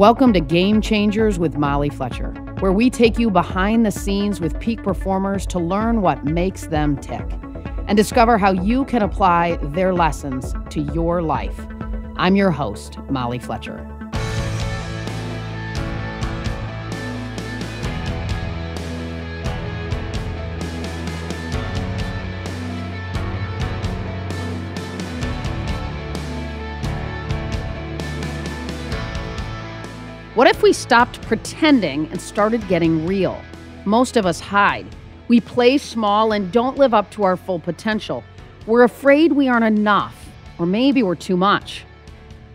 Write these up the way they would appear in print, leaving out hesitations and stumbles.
Welcome to Game Changers with Molly Fletcher, where we take you behind the scenes with peak performers to learn what makes them tick and discover how you can apply their lessons to your life. I'm your host, Molly Fletcher. What if we stopped pretending and started getting real? Most of us hide. We play small and don't live up to our full potential. We're afraid we aren't enough, or maybe we're too much.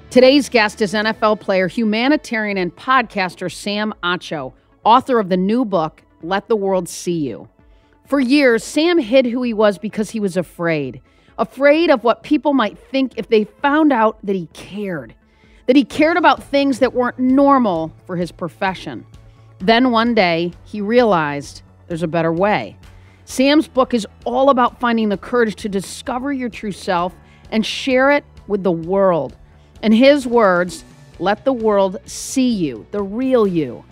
Today's guest is NFL player, humanitarian, and podcaster Sam Acho, author of the new book, Let the World See You. For years, Sam hid who he was because he was afraid of what people might think if they found out that he cared. That he cared about things that weren't normal for his profession. Then one day, he realized there's a better way. Sam's book is all about finding the courage to discover your true self and share it with the world. In his words, let the world see you, the real you.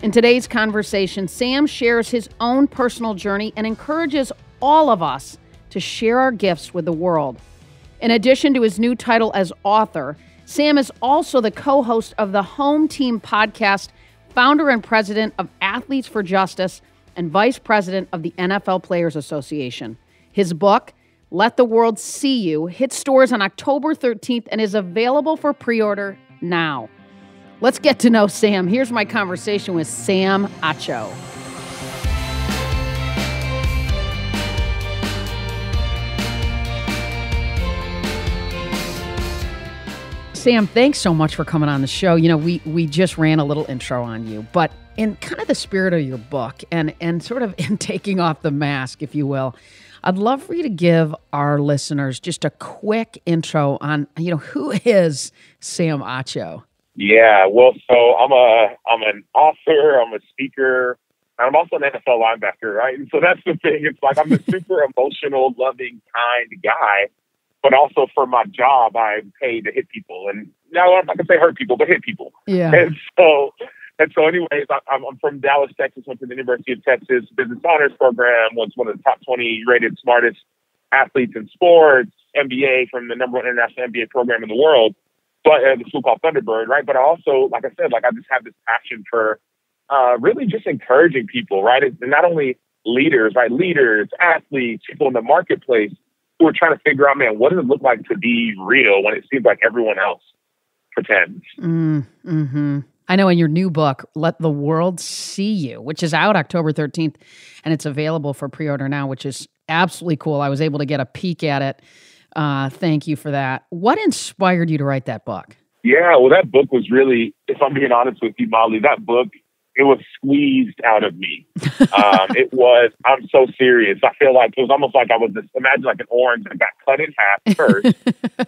In today's conversation, Sam shares his own personal journey and encourages all of us to share our gifts with the world. In addition to his new title as author, Sam is also the co-host of the Home Team podcast, founder and president of Athletes for Justice, and vice president of the NFL Players Association. His book, Let the World See You, hits stores on October 13th and is available for pre-order now. Let's get to know Sam. Here's my conversation with Sam Acho. Sam, thanks so much for coming on the show. You know, we just ran a little intro on you, but in kind of the spirit of your book and sort of in taking off the mask, if you will, I'd love for you to give our listeners just a quick intro on, who is Sam Acho? Yeah, well, so I'm an author, I'm a speaker, and I'm also an NFL linebacker, right? And so that's the thing. It's like I'm a super emotional, loving, kind guy. But also for my job, I'm paid to hit people. And now I'm not going to say hurt people, but hit people. Yeah. And so anyways, I'm from Dallas, Texas, went to the University of Texas Business Honors Program, was one of the top 20 rated smartest athletes in sports, MBA from the number one international MBA program in the world, but the school called Thunderbird, right? But I also, like I said, I just have this passion for really just encouraging people, right? And not only leaders, right? Leaders, athletes, people in the marketplace, who are trying to figure out, man, what does it look like to be real when it seems like everyone else pretends? Mm-hmm. I know in your new book, Let the World See You, which is out October 13th, and it's available for pre-order now, which is absolutely cool. I was able to get a peek at it. Thank you for that. What inspired you to write that book? Yeah, well, that book was really, if I'm being honest with you, Molly, that book, it was squeezed out of me. I'm so serious. I feel like it was almost like I was imagine like an orange that got cut in half first,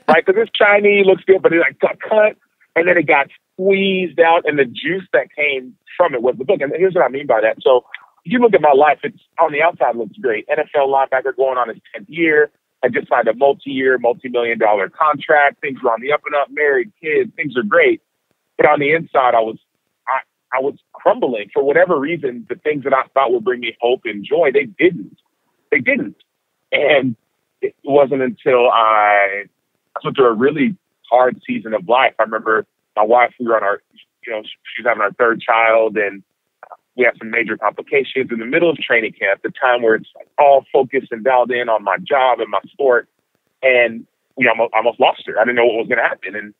right? Because it's shiny, looks good, but it got cut and then it got squeezed out and the juice that came from it was the book. And here's what I mean by that. So if you look at my life, it's on the outside, it looks great. NFL linebacker going on his 10th year. I just signed a multi-year, multi-million-dollar contract. Things were on the up and up, married, kids, things are great. But on the inside, I was crumbling for whatever reason. The things that I thought would bring me hope and joy, they didn't. And it wasn't until I went through a really hard season of life. I remember my wife, we were on she was having our third child and we had some major complications in the middle of training camp, the time where it's all focused and dialed in on my job and my sport. And I almost lost her. I didn't know what was going to happen. And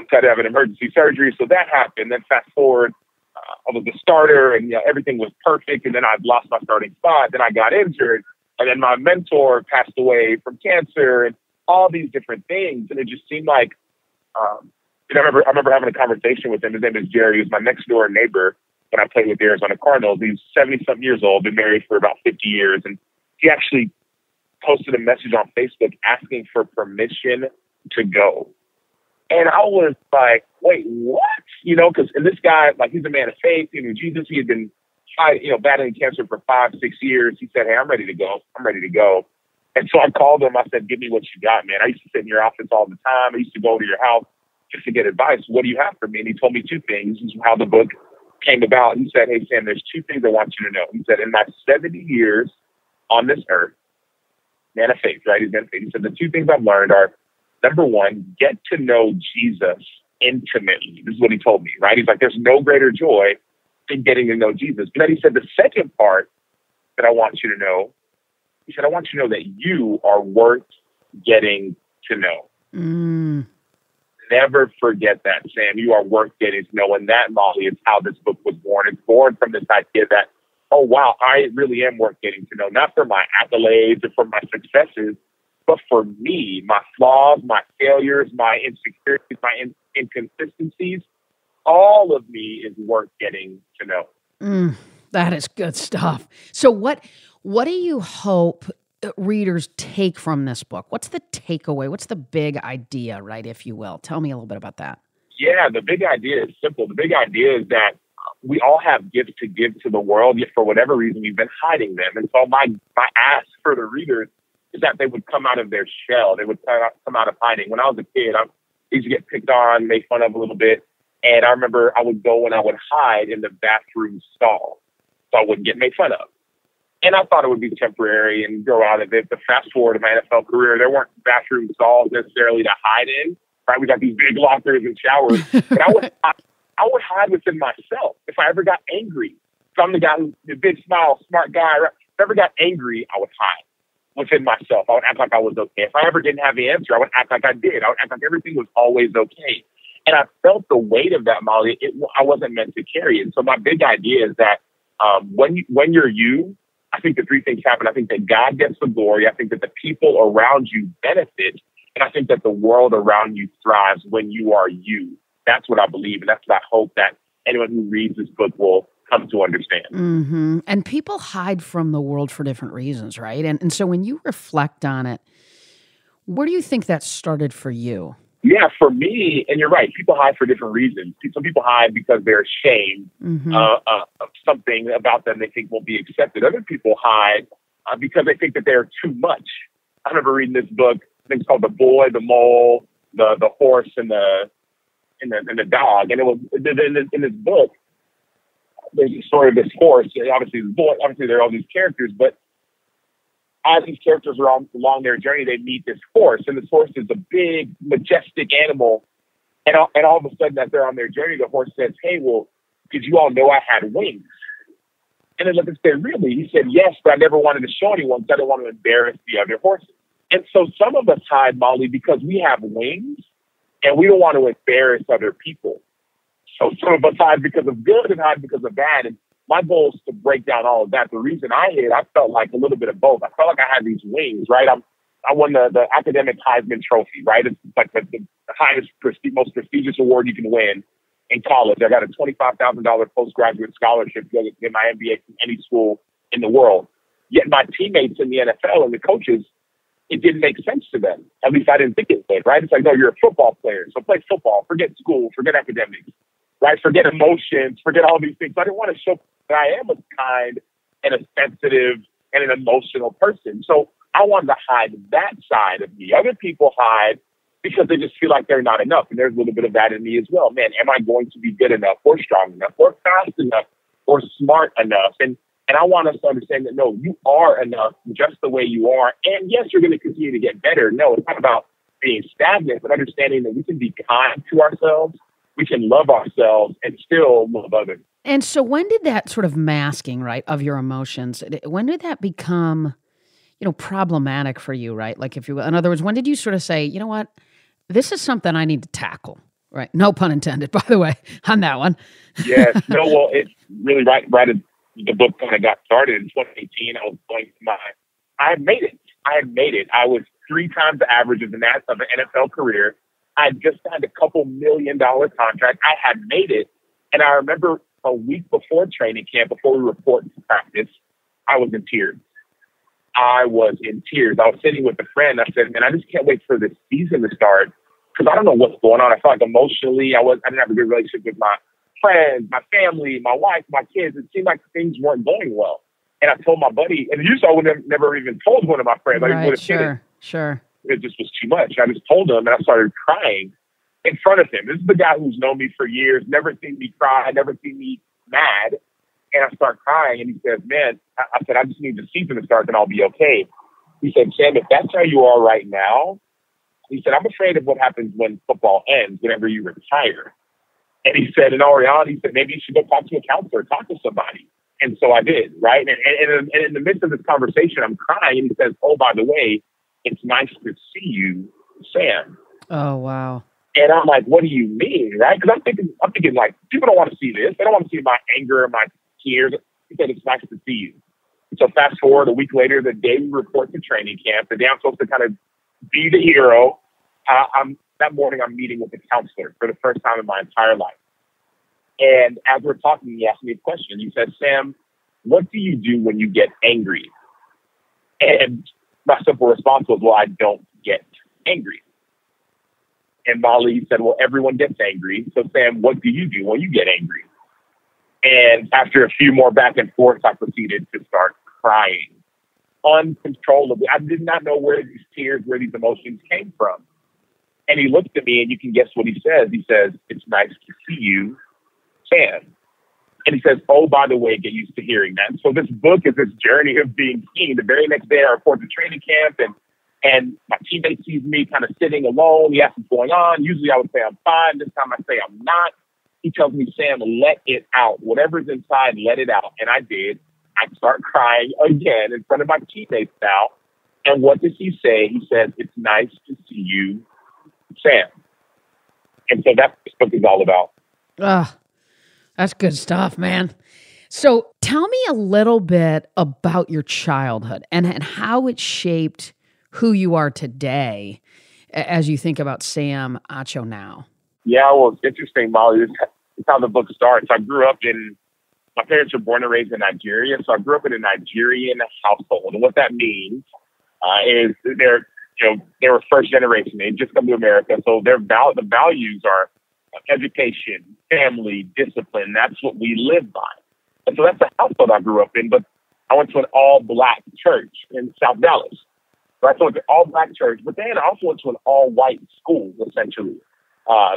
had to have an emergency surgery. So that happened. Then fast forward, I was the starter and everything was perfect. And then I lost my starting spot. Then I got injured. And then my mentor passed away from cancer and all these different things. And it just seemed like, I remember having a conversation with him. His name is Jerry. He was my next door neighbor when I played with the Arizona Cardinals. He's 70-something years old, been married for about 50 years. And he actually posted a message on Facebook asking for permission to go. And I was like, wait, what? Because this guy, he's a man of faith. Jesus, he had been battling cancer for 5-6 years. He said, hey, I'm ready to go. And so I called him. I said, give me what you got, man. I used to sit in your office all the time. I used to go to your house just to get advice. What do you have for me? And he told me two things. This is how the book came about. He said, hey, Sam, there's two things I want you to know. He said, in my 70 years on this earth, man of faith, right? He's man of faith. He said, the two things I've learned are, number one, get to know Jesus intimately. This is what he told me, right? He's like, there's no greater joy than getting to know Jesus. But then he said, the second part that I want you to know, he said, I want you to know that you are worth getting to know. Never forget that, Sam. You are worth getting to know. And that, Molly, is how this book was born. It's born from this idea that, oh, wow, I really am worth getting to know, not for my accolades or for my successes, but for me, my flaws, my failures, my insecurities, my inconsistencies. All of me is worth getting to know. That is good stuff. So what do you hope readers take from this book? What's the takeaway? What's the big idea, right, if you will? Tell me a little bit about that. Yeah, the big idea is simple. The big idea is that we all have gifts to give to the world, yet for whatever reason, we've been hiding them. And so my ask for the readers is that they would come out of their shell. They would come out of hiding. When I was a kid, I used to get picked on, made fun of a little bit. And I remember I would go and I would hide in the bathroom stall so I wouldn't get made fun of. And I thought it would be temporary and grow out of it. But fast forward to my NFL career, there weren't bathroom stalls necessarily to hide in, right? We got these big lockers and showers. But I would hide within myself. If I ever got angry, if I'm the guy who's the big smile, smart guy, right? If I ever got angry, I would hide within myself. I would act like I was okay. If I ever didn't have the answer, I would act like I did. I would act like everything was always okay. And I felt the weight of that, Molly. I wasn't meant to carry it. So my big idea is that when you're you, I think the three things happen. I think that God gets the glory. I think that the people around you benefit. And I think that the world around you thrives when you are you. That's what I believe. And that's what I hope that anyone who reads this book will come to understand. And people hide from the world for different reasons, right? And so when you reflect on it, where do you think that started for you? Yeah, for me, and you're right, people hide for different reasons. Some people hide because they're ashamed of something about them they think won't be accepted. Other people hide because they think that they're too much. I remember reading this book, I think it's called The Boy, the Mole, the Horse, and the Dog. And it was in this book, there's a story of this horse. Obviously, there are all these characters, but as these characters are along their journey, they meet this horse, and this horse is a big, majestic animal. And all of a sudden, as they're on their journey, the horse says, "Hey, well, did you all know I had wings?" And then look and say, "Really?" He said, "Yes, but I never wanted to show anyone because I didn't want to embarrass the other horses." And so some of us hide, Molly, because we have wings, and we don't want to embarrass other people. So some of us hide because of good and hide because of bad. And my goal is to break down all of that. The reason I hid, I felt like a little bit of both. I felt like I had these wings, right? I won the academic Heisman Trophy, right? It's like the highest, most prestigious award you can win in college. I got a $25,000 postgraduate scholarship to go get my MBA from any school in the world. Yet my teammates in the NFL and the coaches, it didn't make sense to them. At least I didn't think it did, right? It's like, no, you're a football player, so play football. Forget school, forget academics, right? Forget emotions, forget all these things. So I didn't want to show that I am a kind and a sensitive and an emotional person. So I wanted to hide that side of me. Other people hide because they just feel like they're not enough. And there's a little bit of that in me as well. Man, am I going to be good enough or strong enough or fast enough or smart enough? And I want us to understand that, no, you are enough just the way you are. And yes, you're going to continue to get better. No, it's not about being stagnant, but understanding that we can be kind to ourselves. We can love ourselves and still love others. And so when did that sort of masking, right, of your emotions, when did that become, problematic for you, right? Like if you, in other words, when did you sort of say, you know what, this is something I need to tackle, right? No pun intended, by the way, on that one. Yes. No, well, it's really right as the book kind of got started in 2018. I was going to I had made it. I was 3 times the average of an NFL career. I had just signed a couple $1 million contract. I had made it. And I remember a week before training camp, before we reported to practice, I was in tears. I was sitting with a friend. I said, man, I just can't wait for this season to start because I don't know what's going on. I felt like emotionally, I didn't have a good relationship with my friends, my family, my wife, my kids. It seemed like things weren't going well. And I told my buddy, and usually I would have never even told one of my friends. Right, sure. It just was too much. I just told him, and I started crying. in front of him. This is the guy who's known me for years, never seen me cry, never seen me mad. And I start crying, and he says, man, I said, I just need the season to start, then I'll be okay. He said, Sam, if that's how you are right now, he said, I'm afraid of what happens when football ends, whenever you retire. And he said, in all reality, he said, maybe you should go talk to a counselor, talk to somebody. And so I did, right? And in the midst of this conversation, I'm crying, and he says, oh, by the way, it's nice to see you, Sam. Oh, wow. And I'm like, what do you mean, right? Because I'm thinking, like, people don't want to see this. They don't want to see my anger and my tears. He said, it's nice to see you. So fast forward a week later, the day we report to training camp, the day I'm supposed to kind of be the hero, that morning I'm meeting with a counselor for the first time in my entire life. And as we're talking, he asked me a question. He said, Sam, what do you do when you get angry? And my simple response was, well, I don't get angry. And Molly said, well, everyone gets angry. So Sam, what do you do when you get angry? And after a few more back and forths, I proceeded to start crying uncontrollably. I did not know where these tears, where these emotions came from. And he looked at me, and you can guess what he says. He says, it's nice to see you, Sam. And he says, oh, by the way, get used to hearing that. So this book is this journey of being seen. The very next day I report to training camp, and my teammate sees me kind of sitting alone. He asks what's going on. Usually I would say I'm fine. This time I say I'm not. He tells me, Sam, let it out. Whatever's inside, let it out. And I did. I start crying again in front of my teammates now. And what does he say? He says, it's nice to see you, Sam. And so that's what this book is all about. That's good stuff, man. So tell me a little bit about your childhood and how it shaped who you are today as you think about Sam Acho now. Yeah, well, it's interesting, Molly. This is how the book starts. My parents were born and raised in Nigeria, so I grew up in a Nigerian household. And what that means is they were first generation. They just come to America, so the values are education, family, discipline. That's what we live by. And so that's the household I grew up in. But I went to an all-black church in South Dallas. So I went to an all-black church, but then I also went to an all-white school, essentially.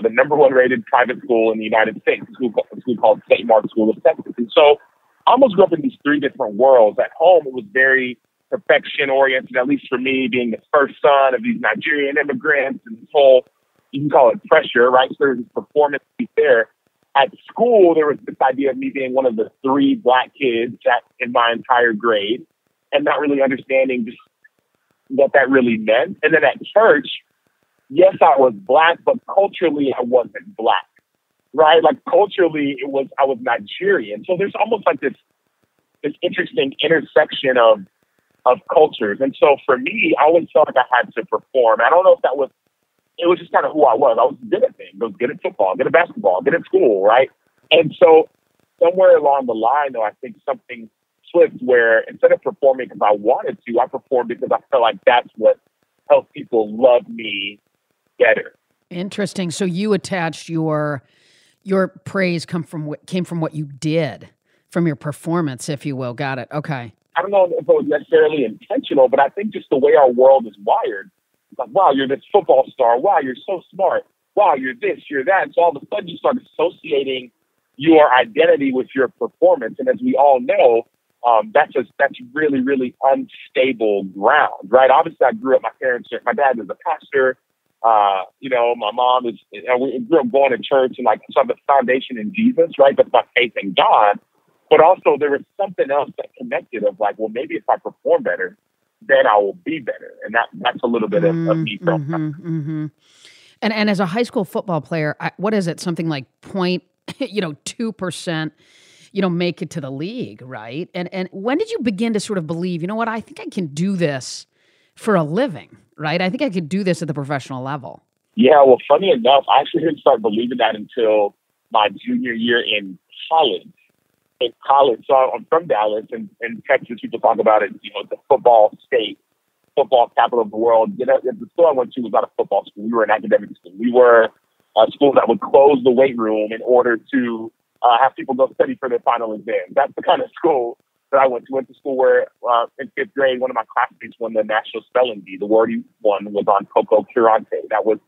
The number one rated private school in the United States, a school called St. Mark's School of Texas. And so I almost grew up in these three different worlds. At home, it was very perfection-oriented, at least for me, being the first son of these Nigerian immigrants and this whole, you can call it pressure, right? So there was this performance there. At school, there was this idea of me being one of the three black kids in my entire grade and not really understanding just what that really meant. And then at church, yes, I was black, but culturally I wasn't black, right? Like culturally I was Nigerian. So there's almost like this interesting intersection of cultures. And so for me, I always felt like I had to perform. I don't know if it was just kind of who I was. I was good at things. I was good at football, good at basketball, good at school, right? And so somewhere along the line, though, I think something flipped where instead of performing because I wanted to, I performed because I felt like that's what helped people love me better. Interesting. So you attached your praise came from what you did, from your performance, if you will. Got it. Okay. I don't know if it was necessarily intentional, but I think just the way our world is wired, it's like, wow, you're this football star. Wow, you're so smart. Wow, you're this, you're that. And so all of a sudden you start associating your identity with your performance. And as we all know, that's really, really unstable ground, right? Obviously, I grew up, my dad was a pastor. My mom we grew up going to church and like saw the foundation in Jesus, right? That's my faith in God. But also there was something else that connected of like, well, maybe if I perform better, then I will be better. And that's a little bit of me from. Mm-hmm. And as a high school football player, what is it? Something like 2%, make it to the league, right? And when did you begin to sort of believe, you know what, I think I can do this for a living, right? I think I could do this at the professional level. Yeah, well, funny enough, I actually didn't start believing that until my junior year in college. So I'm from Dallas, and in Texas, people talk about it, the football state, football capital of the world. The school I went to was not a football school. We were an academic school. We were a school that would close the weight room in order to have people go study for their final exam. That's the kind of school that I went to. Went to school where in fifth grade, one of my classmates won the national spelling bee. The word he won was on Coco Curante. That was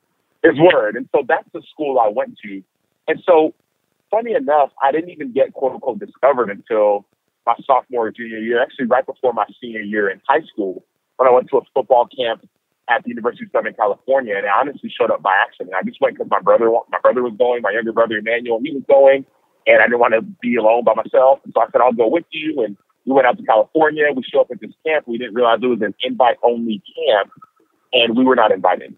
His word. And so that's the school I went to. And so, funny enough, I didn't even get quote unquote discovered until my sophomore or junior year, actually right before my senior year in high school, when I went to a football camp at the University of Southern California. And I honestly showed up by accident. I just went because my brother was going, my younger brother Emmanuel, he was going, and I didn't want to be alone by myself. And so I said, I'll go with you. And we went out to California. We showed up at this camp. We didn't realize it was an invite-only camp, and we were not invited.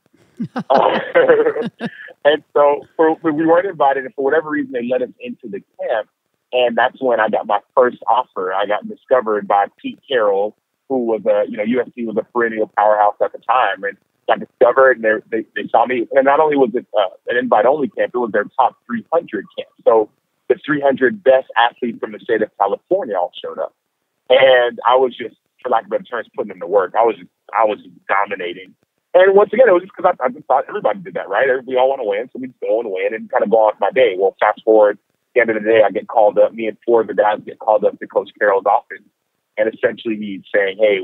And so we weren't invited, and for whatever reason, they let us into the camp. And that's when I got my first offer. I got discovered by Pete Carroll, who was USC was a perennial powerhouse at the time, and got discovered. And they saw me. And not only was it an invite-only camp, it was their top 300 camp. So the 300 best athletes from the state of California all showed up, and I was just, for lack of better terms, putting them to work. I was just dominating. And once again, it was just because I just thought everybody did that, right? We all want to win, so we just go and win and kind of go on with my day. Well, fast forward, at the end of the day, I get called up. Me and four of the guys get called up to Coach Carroll's office. And essentially he's saying, hey,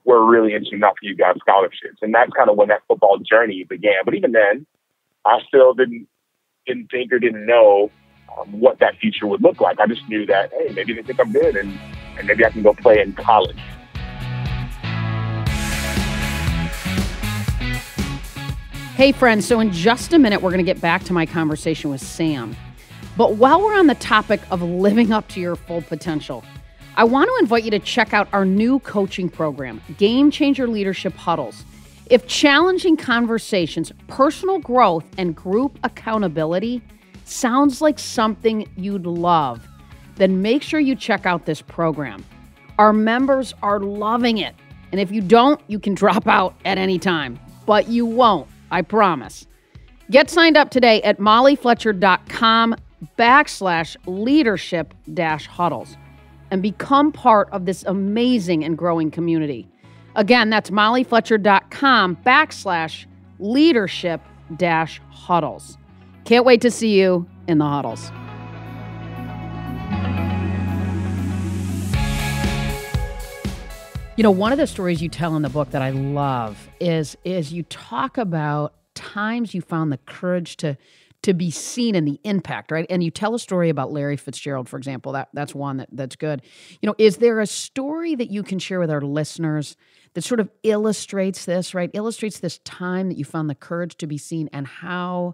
we're really interested in offering you guys scholarships. And that's kind of when that football journey began. But even then, I still didn't think or didn't know what that future would look like. I just knew that, hey, maybe they think I'm good and maybe I can go play in college. Hey, friends, so in just a minute, we're going to get back to my conversation with Sam. But while we're on the topic of living up to your full potential, I want to invite you to check out our new coaching program, Game Changer Leadership Huddles. If challenging conversations, personal growth, and group accountability sounds like something you'd love, then make sure you check out this program. Our members are loving it. And if you don't, you can drop out at any time. But you won't. I promise. Get signed up today at mollyfletcher.com/leadership-huddles and become part of this amazing and growing community. Again, that's mollyfletcher.com/leadership-huddles. Can't wait to see you in the huddles. You know, one of the stories you tell in the book that I love is you talk about times you found the courage to be seen and the impact, right? And you tell a story about Larry Fitzgerald, for example. That's one that's good. You know, is there a story that you can share with our listeners that sort of illustrates this, right? Illustrates this time that you found the courage to be seen and how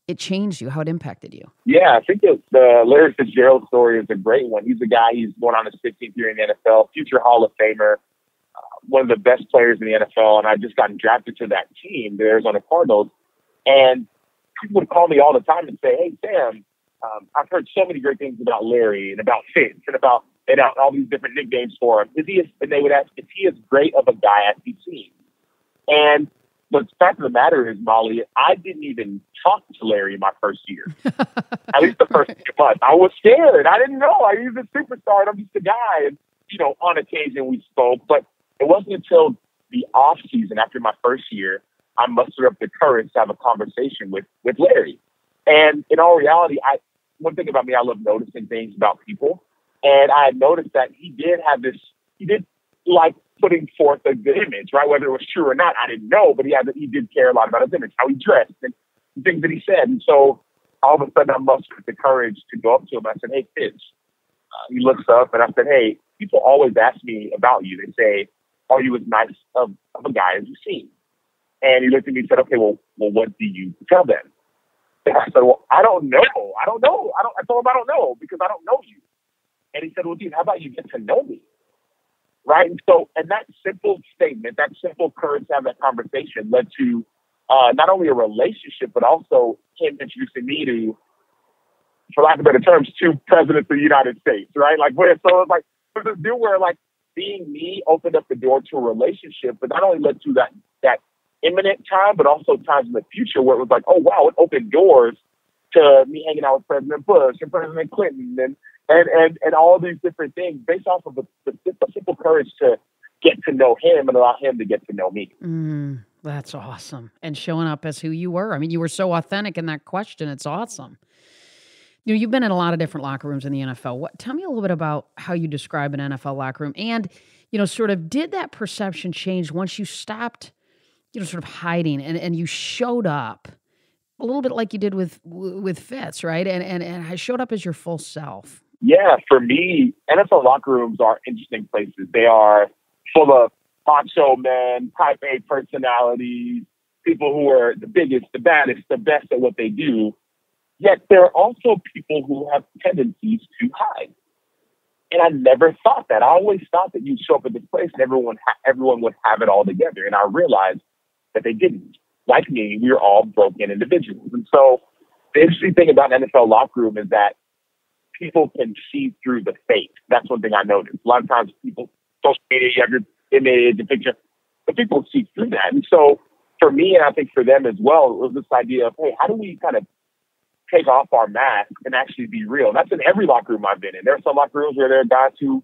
it changed you, how it impacted you? Yeah, I think the Larry Fitzgerald story is a great one. He's a guy, he's going on his 15th year in the NFL, future Hall of Famer, one of the best players in the NFL, and I just got drafted to that team, the Arizona Cardinals. And people would call me all the time and say, hey, Sam, I've heard so many great things about Larry and about Fitz and about all these different nicknames for him. And they would ask, is he as great of a guy as he seems? And the fact of the matter is, Molly, I didn't even talk to Larry my first year. At least the first few months. I was scared. I didn't know. He's a superstar. And I'm just a guy. And, on occasion we spoke. But it wasn't until the off season, after my first year, I mustered up the courage to have a conversation with Larry. And in all reality, one thing about me, I love noticing things about people. And I had noticed that he did like putting forth a good image, right? Whether it was true or not, I didn't know, but he did care a lot about his image, how he dressed and the things that he said. And so all of a sudden I mustered the courage to go up to him. I said, hey, Fitz. He looks up and I said, hey, people always ask me about you. They say, are you as nice of a guy as you seem? And he looked at me and said, okay, well, what do you tell them? And I said, well, I don't know. I told him I don't know because I don't know you. And he said, well, dude, how about you get to know me? Right. And so, and that simple statement, that simple courage to have that conversation led to not only a relationship, but also him introducing me to, for lack of better terms, two presidents of the United States. Right. Like, so it was like, there's this deal where like being me opened up the door to a relationship, but not only led to that imminent time, but also times in the future where it was like, oh, wow, it opened doors to me hanging out with President Bush and President Clinton and all these different things based off of the simple courage to get to know him and allow him to get to know me. That's awesome. And showing up as who you were. I mean, you were so authentic in that question. It's awesome. You've been in a lot of different locker rooms in the NFL. Tell me a little bit about how you describe an NFL locker room and, sort of did that perception change once you stopped, sort of hiding and you showed up a little bit like you did with Fitz, right? And I showed up as your full self. Yeah, for me, NFL locker rooms are interesting places. They are full of macho men, type A personalities, people who are the biggest, the baddest, the best at what they do. Yet there are also people who have tendencies to hide. And I never thought that. I always thought that you'd show up at this place and everyone would have it all together. And I realized that they didn't. Like me, we were all broken individuals. And so the interesting thing about an NFL locker room is that people can see through the fake. That's one thing I noticed. A lot of times people, social media, you have your image and picture, but people see through that. And so for me, and I think for them as well, it was this idea of, hey, how do we kind of take off our mask and actually be real? And that's in every locker room I've been in. There are some locker rooms where there are guys who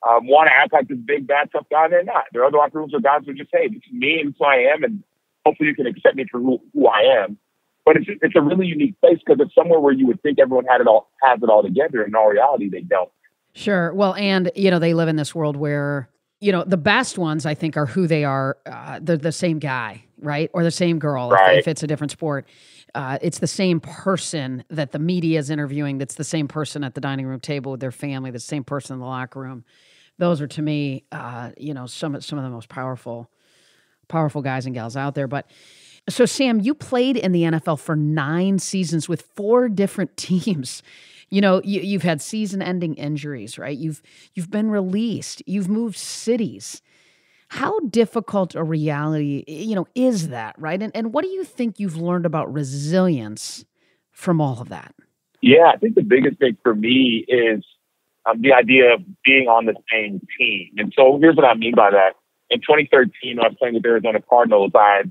want to act like this big, bad, tough guy, and they're not. There are other locker rooms where guys are just, hey, this is me and this is who I am, and hopefully you can accept me for who I am. But it's a really unique place because it's somewhere where you would think everyone has it all together, and in all reality, they don't. Sure. Well, and, they live in this world where, the best ones, I think, are who they are. They're the same guy, right? Or the same girl, right. if it's a different sport. It's the same person that the media is interviewing. That's the same person at the dining room table with their family. The same person in the locker room. Those are, to me, some of the most powerful guys and gals out there. But so, Sam, you played in the NFL for 9 seasons with 4 different teams. You've had season-ending injuries, right? You've been released. You've moved cities. How difficult a reality, is that, right? And what do you think you've learned about resilience from all of that? Yeah, I think the biggest thing for me is the idea of being on the same team. And so here's what I mean by that. In 2013, I was playing with the Arizona Cardinals. I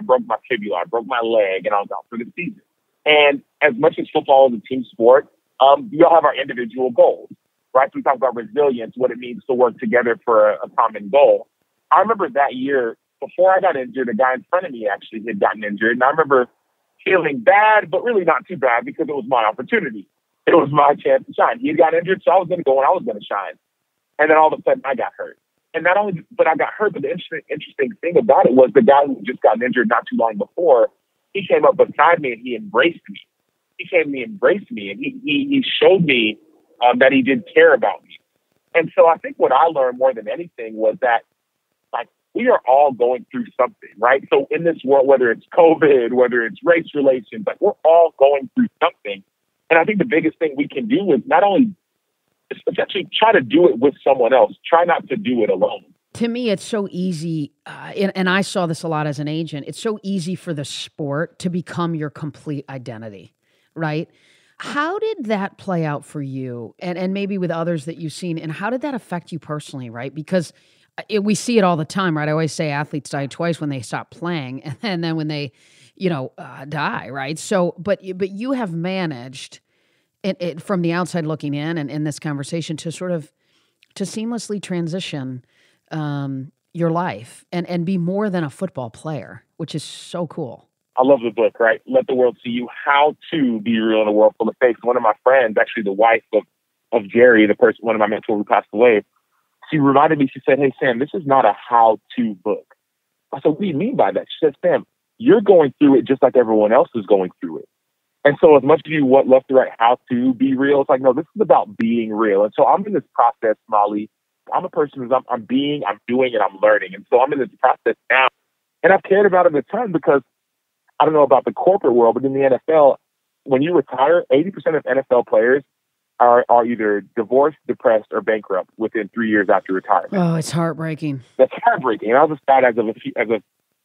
broke my fibula, I broke my leg, and I was out for the season. And as much as football is a team sport, we all have our individual goals, right? So we talk about resilience, what it means to work together for a common goal. I remember that year, before I got injured, a guy in front of me actually had gotten injured. And I remember feeling bad, but really not too bad because it was my opportunity. It was my chance to shine. He had got injured, so I was going to go and I was going to shine. And then all of a sudden I got hurt. And not only, but I got hurt, but the interesting thing about it was the guy who just got injured not too long before, he came up beside me and he embraced me. He came and he embraced me and he showed me that he did care about me. And so I think what I learned more than anything was that, like, we are all going through something, right? So in this world, whether it's COVID, whether it's race relations, like, we're all going through something. And I think the biggest thing we can do is not only actually try to do it with someone else. Try not to do it alone. To me, it's so easy, and I saw this a lot as an agent, it's so easy for the sport to become your complete identity, right? How did that play out for you and maybe with others that you've seen, and how did that affect you personally, right? Because we see it all the time, right? I always say athletes die twice, when they stop playing and then when they, die, right? So, but you have managed it from the outside looking in and in this conversation to sort of to seamlessly transition your life and be more than a football player, which is so cool. I love the book, right? Let the world see you, how to be real in a world full of fakes. One of my friends, actually the wife of Jerry, one of my mentors who passed away, she reminded me, she said, "Hey, Sam, this is not a how-to book." I said, "What do you mean by that?" She said, "Sam, you're going through it just like everyone else is going through it." And so as much as you want left to right how to be real, it's like, no, this is about being real. And so I'm in this process, Molly. I'm a person who's I'm doing, and I'm learning. And so I'm in this process now. And I've cared about it a ton because I don't know about the corporate world, but in the NFL, when you retire, 80% of NFL players are either divorced, depressed, or bankrupt within 3 years after retirement. Oh, it's heartbreaking. That's heartbreaking. And I was a stat as of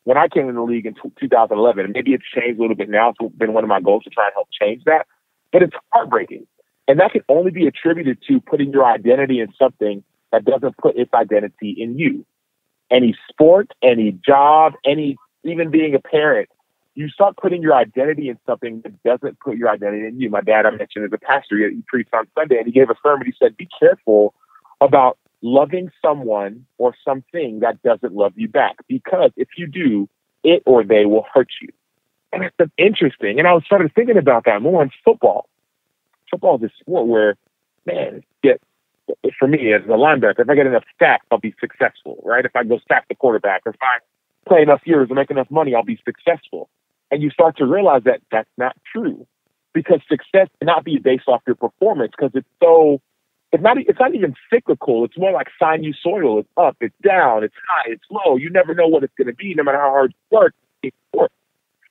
when I came in the league in 2011, and maybe it's changed a little bit now. It's been one of my goals to try and help change that. But it's heartbreaking. And that can only be attributed to putting your identity in something that doesn't put its identity in you. Any sport, any job, even being a parent, you start putting your identity in something that doesn't put your identity in you. My dad, I mentioned, is a pastor. He preached on Sunday, and he gave a sermon. He said, be careful about loving someone or something that doesn't love you back, because if you do, it or they will hurt you. And it's interesting. And I was started thinking about that more in football. Football is a sport where, man, for me as a linebacker, if I get enough sacks, I'll be successful, right? If I go sack the quarterback, or if I play enough years and make enough money, I'll be successful. And you start to realize that that's not true, because success cannot be based off your performance, because it's not even cyclical. It's more like sinusoidal. It's up, it's down, it's high, it's low. You never know what it's going to be, no matter how hard you work.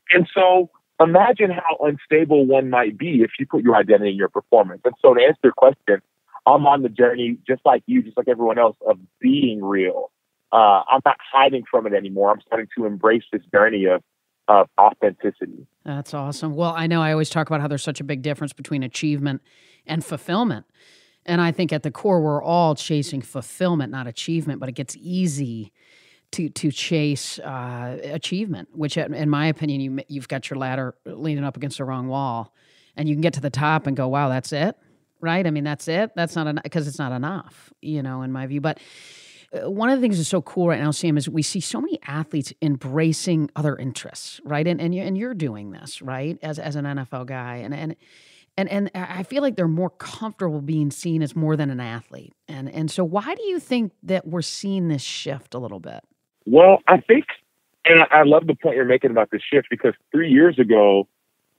And so imagine how unstable one might be if you put your identity in your performance. And so to answer your question, I'm on the journey, just like you, just like everyone else, of being real. I'm not hiding from it anymore. I'm starting to embrace this journey of authenticity. That's awesome. Well, I know I always talk about how there's such a big difference between achievement and fulfillment. And I think at the core, we're all chasing fulfillment, not achievement, but it gets easy to chase achievement, which in my opinion, you've got your ladder leaning up against the wrong wall, and you can get to the top and go, wow, that's it. Right. I mean, that's it. That's not enough, because it's not enough, in my view. But one of the things that's so cool right now, Sam, is we see so many athletes embracing other interests, right? And you're doing this, right, as an NFL guy, and I feel like they're more comfortable being seen as more than an athlete. And so why do you think that we're seeing this shift a little bit? Well, I think, and I love the point you're making about the shift, because 3 years ago,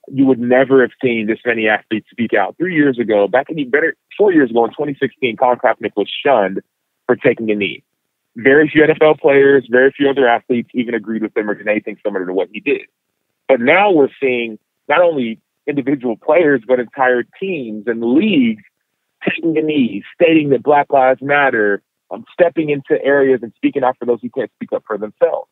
you would never have seen this many athletes speak out. 3 years ago, 4 years ago in 2016, Colin Kaepernick was shunned for taking a knee. Very few NFL players, very few other athletes even agreed with him or did anything similar to what he did. But now we're seeing not only individual players, but entire teams and leagues taking a knee, stating that Black Lives Matter, stepping into areas and speaking out for those who can't speak up for themselves.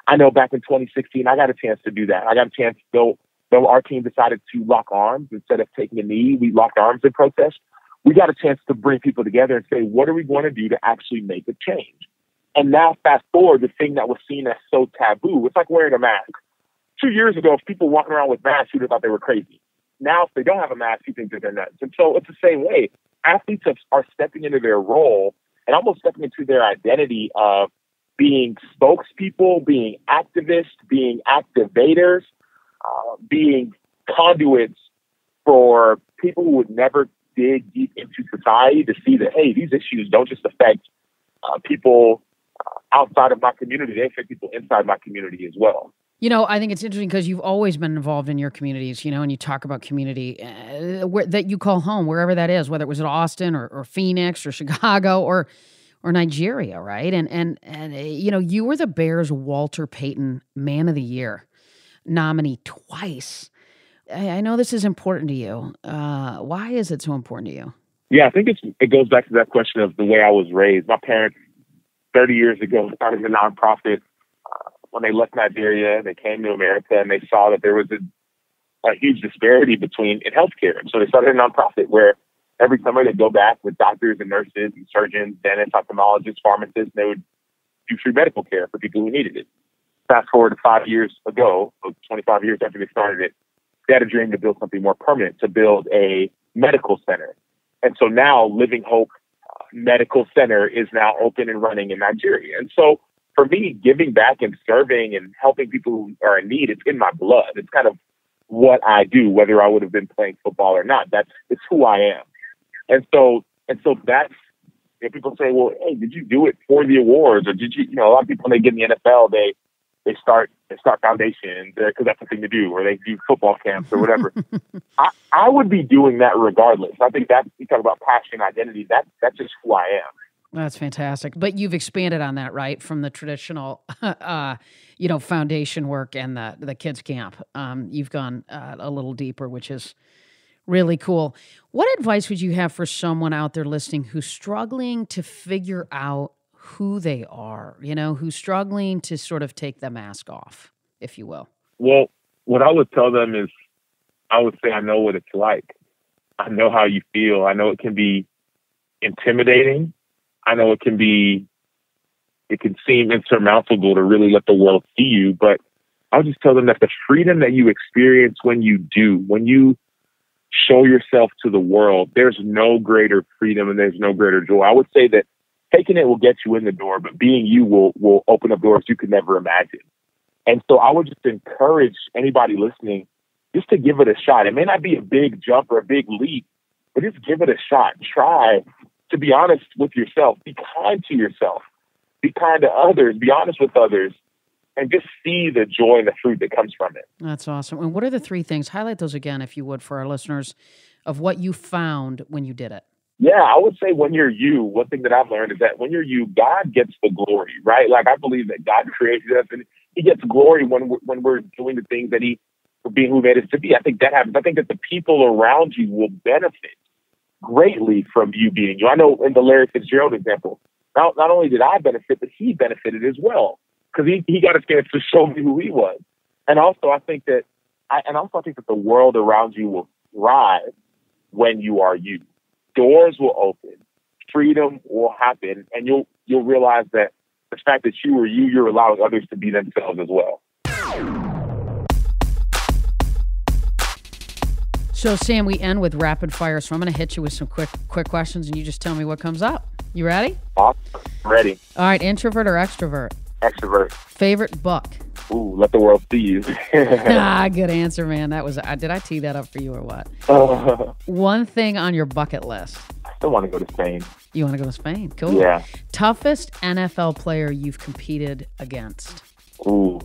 I know back in 2016, I got a chance to do that. I got a chance to go. Though our team decided to lock arms instead of taking a knee, we locked arms in protest. We got a chance to bring people together and say, what are we going to do to actually make a change? And now fast forward, the thing that was seen as so taboo, it's like wearing a mask. 2 years ago, if people walking around with masks, you'd have thought they were crazy. Now, if they don't have a mask, you think that they're nuts. And so it's the same way. Athletes are stepping into their role and almost stepping into their identity of being spokespeople, being activists, being activators, being conduits for people who would never dig deep into society to see that, hey, these issues don't just affect people outside of my community, they affect people inside my community as well. I think it's interesting because you've always been involved in your communities, and you talk about community that you call home, wherever that is, whether it was at Austin or Phoenix or Chicago or Nigeria, right? And you were the Bears' Walter Payton Man of the Year nominee twice. I know this is important to you. Why is it so important to you? Yeah, I think it goes back to that question of the way I was raised. My parents, 30 years ago, started a nonprofit. When they left Nigeria, they came to America and they saw that there was a huge disparity in healthcare. And so they started a nonprofit where every summer they'd go back with doctors and nurses and surgeons, dentists, ophthalmologists, pharmacists, and they would do free medical care for people who needed it. Fast forward to 5 years ago, 25 years after they started it, they had a dream to build something more permanent, to build a medical center. And so now Living Hope Medical Center is now open and running in Nigeria. And so for me, giving back and serving and helping people who are in need, it's in my blood. It's kind of what I do, whether I would have been playing football or not. It's who I am. And so that's, people say, well, hey, did you do it for the awards? Or did you, a lot of people, when they get in the NFL, they start foundations because that's the thing to do, or they do football camps or whatever. I would be doing that regardless. I think that you talk about passion, identity, that's just who I am. That's fantastic. But you've expanded on that, right? From the traditional, foundation work and the kids camp. You've gone a little deeper, which is really cool. What advice would you have for someone out there listening who's struggling to figure out who they are, who's struggling to sort of take the mask off, if you will? Well, what I would tell them is, I would say, I know what it's like. I know how you feel. I know it can be intimidating. I know it can seem insurmountable to really let the world see you, but I'll just tell them that the freedom that you experience when you show yourself to the world, there's no greater freedom and there's no greater joy. I would say that taking it will get you in the door, but being you will open up doors you could never imagine. And so I would just encourage anybody listening just to give it a shot. It may not be a big jump or a big leap, but just give it a shot. Try to be honest with yourself. Be kind to yourself. Be kind to others. Be honest with others. and just see the joy and the fruit that comes from it. That's awesome. And what are the 3 things? Highlight those again, if you would, for our listeners, of what you found when you did it. Yeah, I would say when you're you, one thing that I've learned is that when you're you, God gets the glory, right? Like I believe that God created us and he gets glory when we're doing the things that for being who he made us to be. I think that happens. I think that the people around you will benefit greatly from you being you. I know in the Larry Fitzgerald example, not only did I benefit, but he benefited as well because he got a chance to show me who he was. And also I think that the world around you will thrive when you are you. Doors will open, freedom will happen, and you'll realize that the fact that you are you, you're allowing others to be themselves as well. So, Sam, we end with rapid fire, so I'm going to hit you with some quick questions, and you just tell me what comes up. You ready? Awesome. Ready. All right, introvert or extrovert? Extrovert. Favorite book? Ooh, Let the World See You. Good answer, man. That was. Did I tee that up for you or what? One thing on your bucket list? I still want to go to Spain. You want to go to Spain? Cool. Yeah. Toughest NFL player you've competed against? Ooh.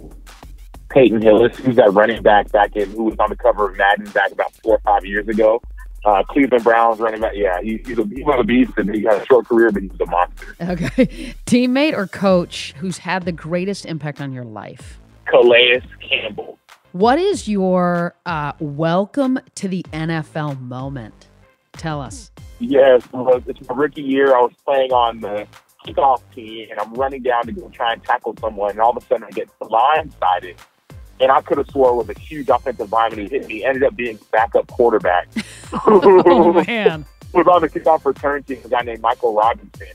Peyton Hillis, who's that running back who was on the cover of Madden back about 4 or 5 years ago. Cleveland Browns running back. Yeah, he's a beast, and he had a short career, but he's a monster. Okay. Teammate or coach who's had the greatest impact on your life? Calais Campbell. What is your welcome to the NFL moment? Tell us. Yes, it's my rookie year. I was playing on the kickoff team, and I'm running down to go try and tackle someone, and all of a sudden I get blindsided. And I could have swore it was a huge offensive lineman who hit me. Ended up being backup quarterback. Oh, man. Was on the kickoff return team, a guy named Michael Robinson.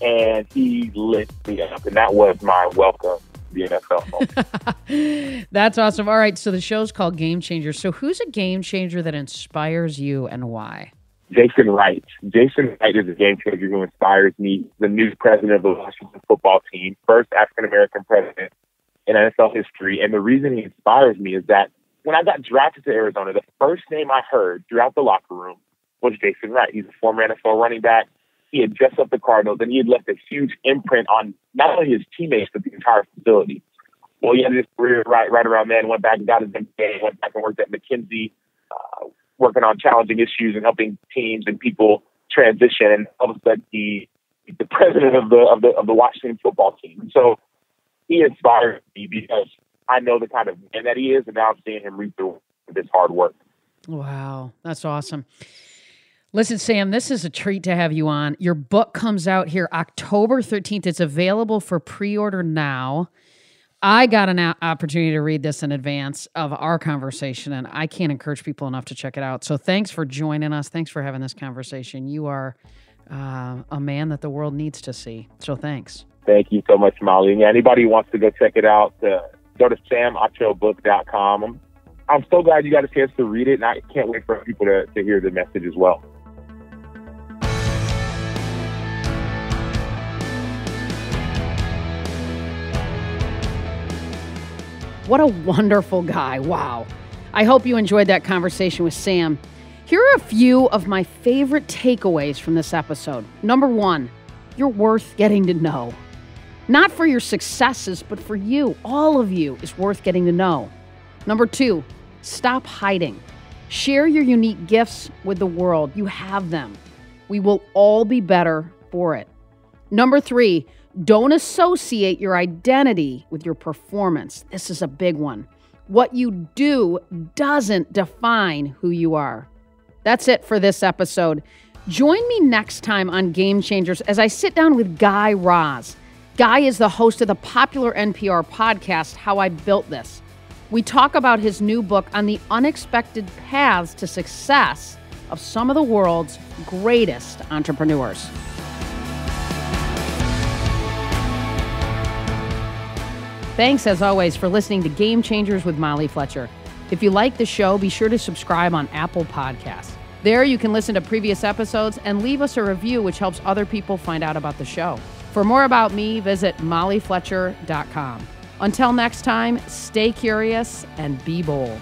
And he lit me up. And that was my welcome to the NFL moment. That's awesome. All right, so the show's called Game Changers. So who's a game changer that inspires you and why? Jason Wright. Jason Wright is a game changer who inspires me. The new president of the Washington football team, first African-American president in NFL history. And the reason he inspires me is that when I got drafted to Arizona, the first name I heard throughout the locker room was Jason Wright. He's a former NFL running back. He had dressed up the Cardinals, and he had left a huge imprint on not only his teammates, but the entire facility. Well, he ended his career right around then, went back and got his MBA, went back and worked at McKinsey, working on challenging issues and helping teams and people transition. And all of a sudden, he's the president of the Washington football team. So he inspired me because I know the kind of man that he is, and now I'm seeing him reap through this hard work. Wow, that's awesome. Listen, Sam, this is a treat to have you on. Your book comes out here October 13th. It's available for pre-order now. I got an opportunity to read this in advance of our conversation, and I can't encourage people enough to check it out. So thanks for joining us. Thanks for having this conversation. You are a man that the world needs to see. So thanks. Thank you so much, Molly. And anybody who wants to go check it out, go to samachobook.com. I'm so glad you got a chance to read it, and I can't wait for people to hear the message as well. What a wonderful guy. Wow. I hope you enjoyed that conversation with Sam. Here are a few of my favorite takeaways from this episode. Number 1, you're worth getting to know. Not for your successes, but for you. All of you is worth getting to know. Number 2, stop hiding. Share your unique gifts with the world. You have them. We will all be better for it. Number 3, don't associate your identity with your performance. This is a big one. What you do doesn't define who you are. That's it for this episode. Join me next time on Game Changers as I sit down with Guy Raz. Guy is the host of the popular NPR podcast, How I Built This. We talk about his new book on the unexpected paths to success of some of the world's greatest entrepreneurs. Thanks, as always, for listening to Game Changers with Molly Fletcher. If you like the show, be sure to subscribe on Apple Podcasts. There you can listen to previous episodes and leave us a review, which helps other people find out about the show. For more about me, visit mollyfletcher.com. Until next time, stay curious and be bold.